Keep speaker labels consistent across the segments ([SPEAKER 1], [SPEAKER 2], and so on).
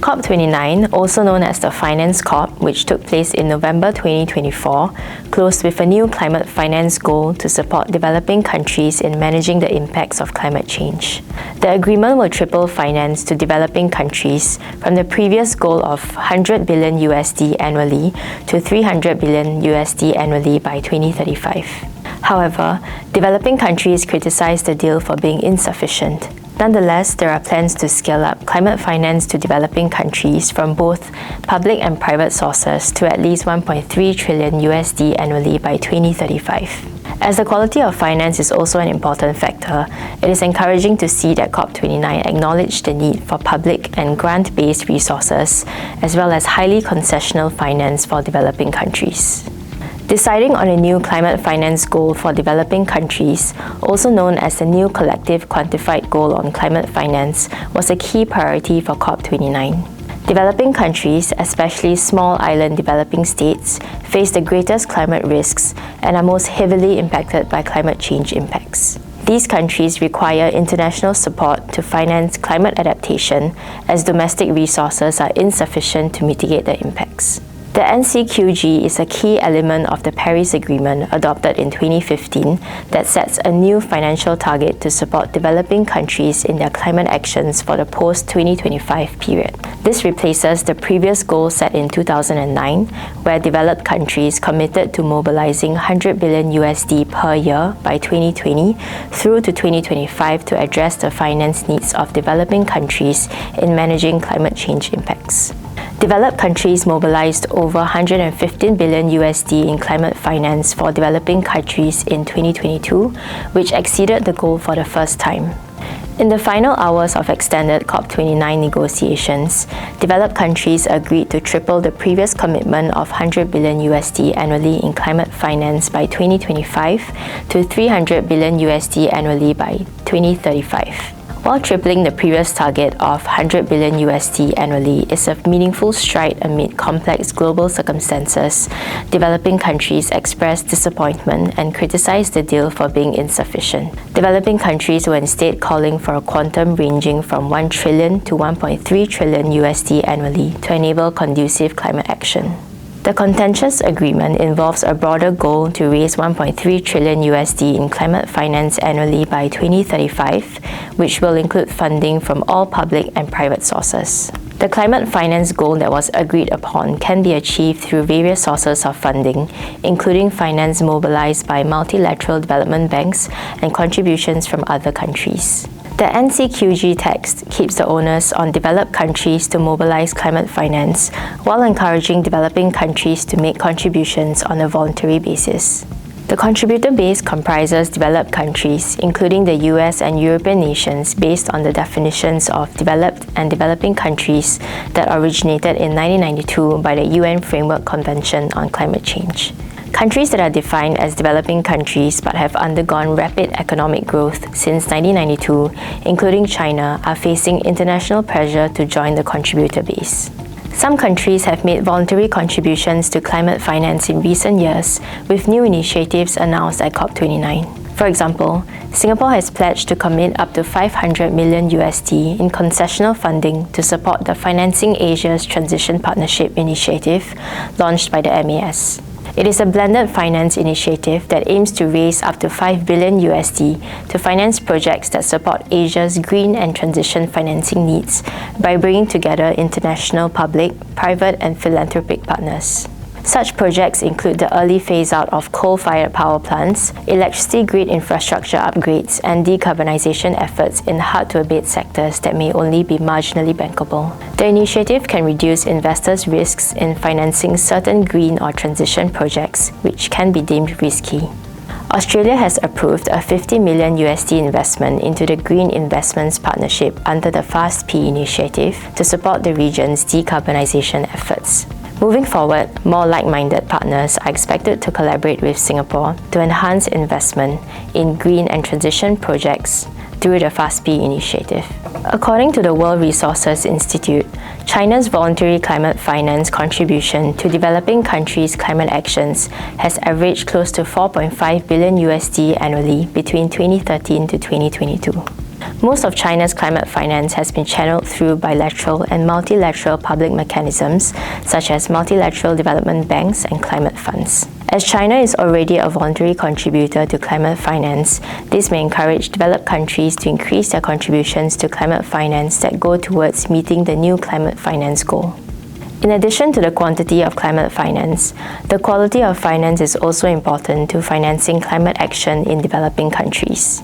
[SPEAKER 1] COP29, also known as the Finance COP, which took place in November 2024, closed with a new climate finance goal to support developing countries in managing the impacts of climate change. The agreement will triple finance to developing countries from the previous goal of $100 billion annually to $300 billion annually by 2035. However, developing countries criticized the deal for being insufficient. Nonetheless, there are plans to scale up climate finance to developing countries from both public and private sources to at least $1.3 trillion annually by 2035. As the quality of finance is also an important factor, it is encouraging to see that COP29 acknowledged the need for public and grant-based resources, as well as highly concessional finance for developing countries. Deciding on a new climate finance goal for developing countries, also known as the new Collective Quantified Goal on climate finance, was a key priority for COP29. Developing countries, especially small island developing states, face the greatest climate risks and are most heavily impacted by climate change impacts. These countries require international support to finance climate adaptation, as domestic resources are insufficient to mitigate the impacts. The NCQG is a key element of the Paris Agreement adopted in 2015 that sets a new financial target to support developing countries in their climate actions for the post-2025 period. This replaces the previous goal set in 2009, where developed countries committed to mobilizing $100 billion per year by 2020 through to 2025 to address the finance needs of developing countries in managing climate change impacts. Developed countries mobilized over $115 billion in climate finance for developing countries in 2022, which exceeded the goal for the first time. In the final hours of extended COP29 negotiations, developed countries agreed to triple the previous commitment of $100 billion annually in climate finance by 2025 to $300 billion annually by 2035. While tripling the previous target of $100 billion annually is a meaningful stride amid complex global circumstances, developing countries expressed disappointment and criticized the deal for being insufficient. Developing countries were instead calling for a quantum ranging from $1 trillion to $1.3 trillion annually to enable conducive climate action. The contentious agreement involves a broader goal to raise $1.3 trillion in climate finance annually by 2035, which will include funding from all public and private sources. The climate finance goal that was agreed upon can be achieved through various sources of funding, including finance mobilized by multilateral development banks and contributions from other countries. The NCQG text keeps the onus on developed countries to mobilize climate finance, while encouraging developing countries to make contributions on a voluntary basis. The contributor base comprises developed countries, including the US and European nations, based on the definitions of developed and developing countries that originated in 1992 by the UN Framework Convention on Climate Change. Countries that are defined as developing countries but have undergone rapid economic growth since 1992, including China, are facing international pressure to join the contributor base. Some countries have made voluntary contributions to climate finance in recent years, with new initiatives announced at COP29. For example, Singapore has pledged to commit up to $500 million in concessional funding to support the Financing Asia's Transition Partnership initiative launched by the MAS. It is a blended finance initiative that aims to raise up to $5 billion to finance projects that support Asia's green and transition financing needs by bringing together international public, private, and philanthropic partners. Such projects include the early phase-out of coal-fired power plants, electricity grid infrastructure upgrades, and decarbonization efforts in hard-to-abate sectors that may only be marginally bankable. The initiative can reduce investors' risks in financing certain green or transition projects, which can be deemed risky. Australia has approved a $50 million investment into the Green Investments Partnership under the FAST-P initiative to support the region's decarbonization efforts. Moving forward, more like-minded partners are expected to collaborate with Singapore to enhance investment in green and transition projects through the FAST-P initiative. According to the World Resources Institute, China's voluntary climate finance contribution to developing countries' climate actions has averaged close to $4.5 billion annually between 2013 to 2022. Most of China's climate finance has been channeled through bilateral and multilateral public mechanisms such as multilateral development banks and climate funds. As China is already a voluntary contributor to climate finance, this may encourage developed countries to increase their contributions to climate finance that go towards meeting the new climate finance goal. In addition to the quantity of climate finance, the quality of finance is also important to financing climate action in developing countries.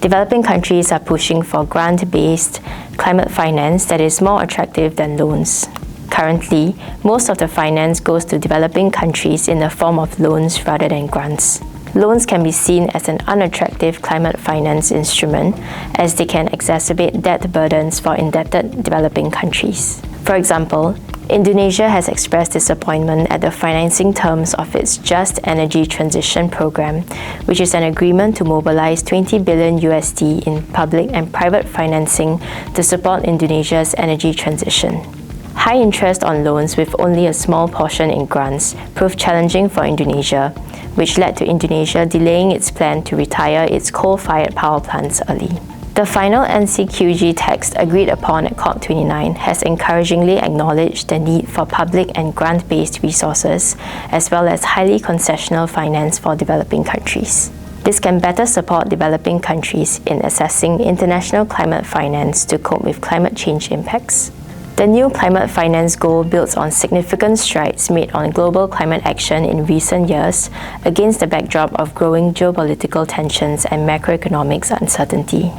[SPEAKER 1] Developing countries are pushing for grant-based climate finance that is more attractive than loans. Currently, most of the finance goes to developing countries in the form of loans rather than grants. Loans can be seen as an unattractive climate finance instrument as they can exacerbate debt burdens for indebted developing countries. For example, Indonesia has expressed disappointment at the financing terms of its Just Energy Transition Program, which is an agreement to mobilize $20 billion in public and private financing to support Indonesia's energy transition. High interest on loans with only a small portion in grants proved challenging for Indonesia, which led to Indonesia delaying its plan to retire its coal-fired power plants early. The final NCQG text agreed upon at COP29 has encouragingly acknowledged the need for public and grant-based resources, as well as highly concessional finance for developing countries. This can better support developing countries in assessing international climate finance to cope with climate change impacts. The new climate finance goal builds on significant strides made on global climate action in recent years against the backdrop of growing geopolitical tensions and macroeconomic uncertainty.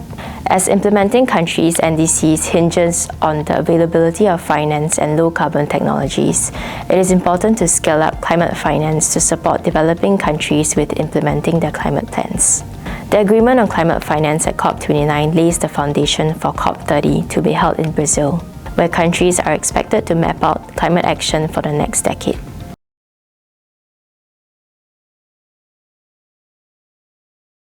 [SPEAKER 1] As implementing countries' NDCs hinges on the availability of finance and low-carbon technologies, it is important to scale up climate finance to support developing countries with implementing their climate plans. The agreement on climate finance at COP29 lays the foundation for COP30 to be held in Brazil, where countries are expected to map out climate action for the next decade.